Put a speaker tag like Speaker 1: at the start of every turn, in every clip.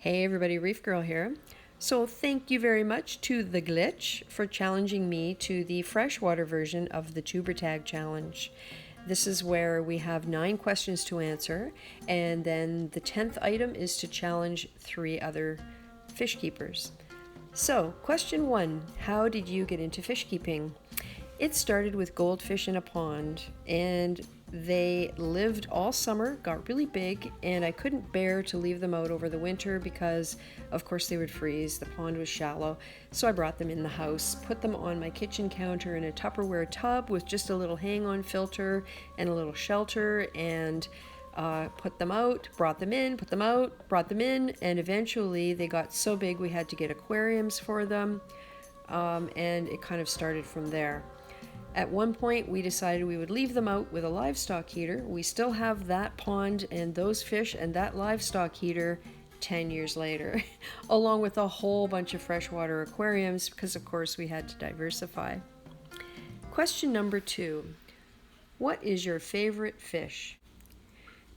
Speaker 1: Hey everybody, Reef Girl here. So thank you very much to The Glitch for challenging me to the freshwater version of the Tuber Tag Challenge. This is where we have 9 questions to answer, and then the 10th item is to challenge 3 other fish keepers. So, question 1, how did you get into fish keeping? It started with goldfish in a pond, and they lived all summer, got really big, and I couldn't bear to leave them out over the winter because, of course, they would freeze. The pond was shallow, so I brought them in the house, put them on my kitchen counter in a Tupperware tub with just a little hang-on filter and a little shelter, and put them out, brought them in, put them out, brought them in, and eventually they got so big we had to get aquariums for them, and it kind of started from there. At one point, we decided we would leave them out with a livestock heater. We still have that pond and those fish and that livestock heater 10 years later, along with a whole bunch of freshwater aquariums because, of course, we had to diversify. Question number 2. What is your favorite fish?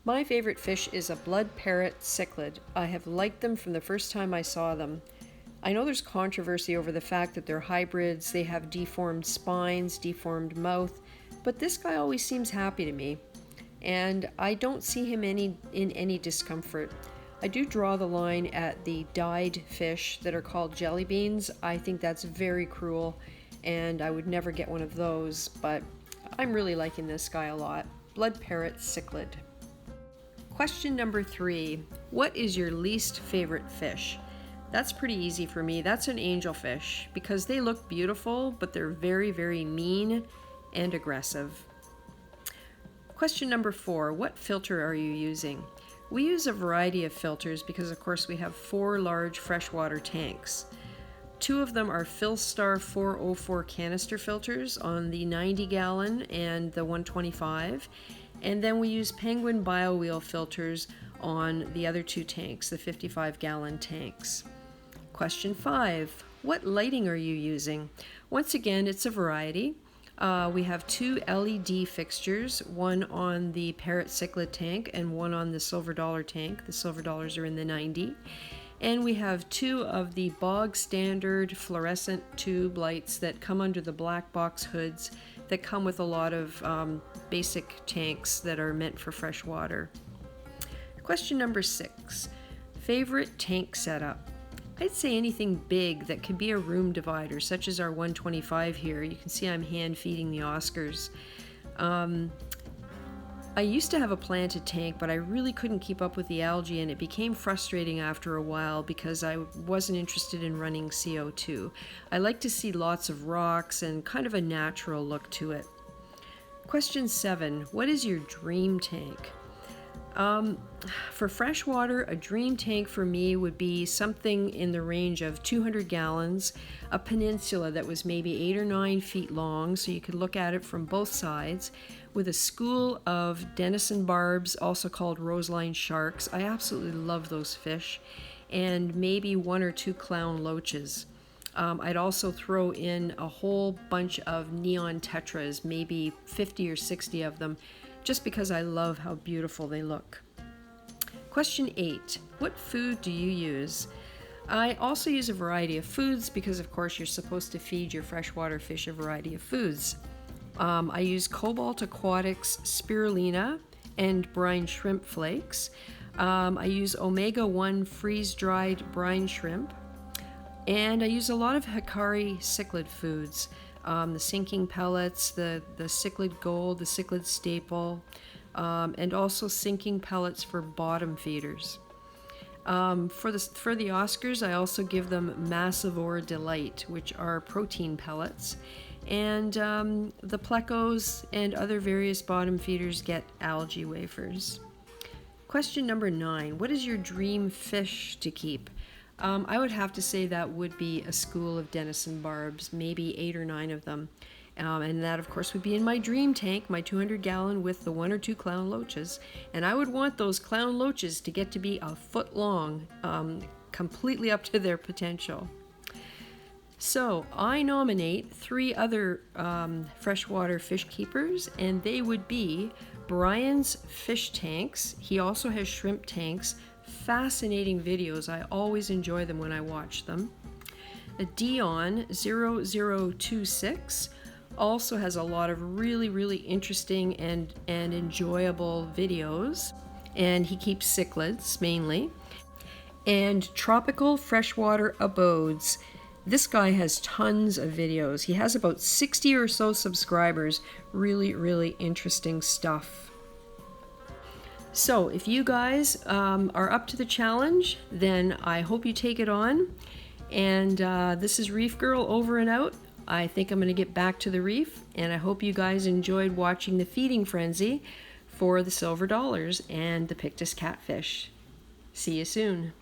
Speaker 1: My favorite fish is a blood parrot cichlid. I have liked them from the first time I saw them. I know there's controversy over the fact that they're hybrids, they have deformed spines, deformed mouth, but this guy always seems happy to me, and I don't see him in any discomfort. I do draw the line at the dyed fish that are called jelly beans. I think that's very cruel, and I would never get one of those, but I'm really liking this guy a lot. Blood parrot cichlid. Question number 3. What is your least favorite fish? That's pretty easy for me. That's an angelfish because they look beautiful, but they're very, very mean and aggressive. Question number 4. What filter are you using? We use a variety of filters because, of course, we have 4 large freshwater tanks. 2 of them are Philstar 404 canister filters on the 90-gallon and the 125, and then we use Penguin BioWheel filters on the other 2 tanks, the 55-gallon tanks. Question 5. What lighting are you using? Once again, it's a variety. We have 2 LED fixtures, one on the parrot cichlid tank and one on the silver dollar tank. The silver dollars are in the 90. And we have 2 of the bog standard fluorescent tube lights that come under the black box hoods that come with a lot of basic tanks that are meant for fresh water. Question number 6. Favorite tank setup? I'd say anything big that could be a room divider, such as our 125 here. You can see I'm hand feeding the Oscars. I used to have a planted tank, but I really couldn't keep up with the algae, and it became frustrating after a while because I wasn't interested in running CO2. I like to see lots of rocks and kind of a natural look to it. Question 7. What is your dream tank? For freshwater, a dream tank for me would be something in the range of 200 gallons, a peninsula that was maybe 8 or 9 feet long, so you could look at it from both sides, with a school of denison barbs, also called roseline sharks. I absolutely love those fish, and maybe 1 or 2 clown loaches. I'd also throw in a whole bunch of neon tetras, maybe 50 or 60 of them, just because I love how beautiful they look. Question 8. What food do you use? I also use a variety of foods because, of course, you're supposed to feed your freshwater fish a variety of foods. I use Cobalt Aquatics spirulina and brine shrimp flakes. I use omega-1 freeze-dried brine shrimp. And I use a lot of Hikari cichlid foods. The sinking pellets, the cichlid gold, the cichlid staple, and also sinking pellets for bottom feeders. For the Oscars, I also give them Massivore Delight, which are protein pellets, and the plecos and other various bottom feeders get algae wafers. Question number 9. What is your dream fish to keep? I would have to say that would be a school of denison barbs, maybe 8 or 9 of them. And that, of course, would be in my dream tank, my 200-gallon with the 1 or 2 clown loaches. And I would want those clown loaches to get to be a foot long, completely up to their potential. So I nominate 3 other freshwater fish keepers, and they would be Brian's fish tanks. He also has shrimp tanks, fascinating videos. I always enjoy them when I watch them. DEON 0026 also has a lot of really interesting and enjoyable videos, and he keeps cichlids mainly. And Tropical Freshwater ABODES. This guy has tons of videos. He has about 60 or so subscribers. Really interesting stuff. So if you guys are up to the challenge, then I hope you take it on. And this is Reef Girl over and out. I think I'm going to get back to the reef, and I hope you guys enjoyed watching the feeding frenzy for the silver dollars and the Pictus catfish. See you soon.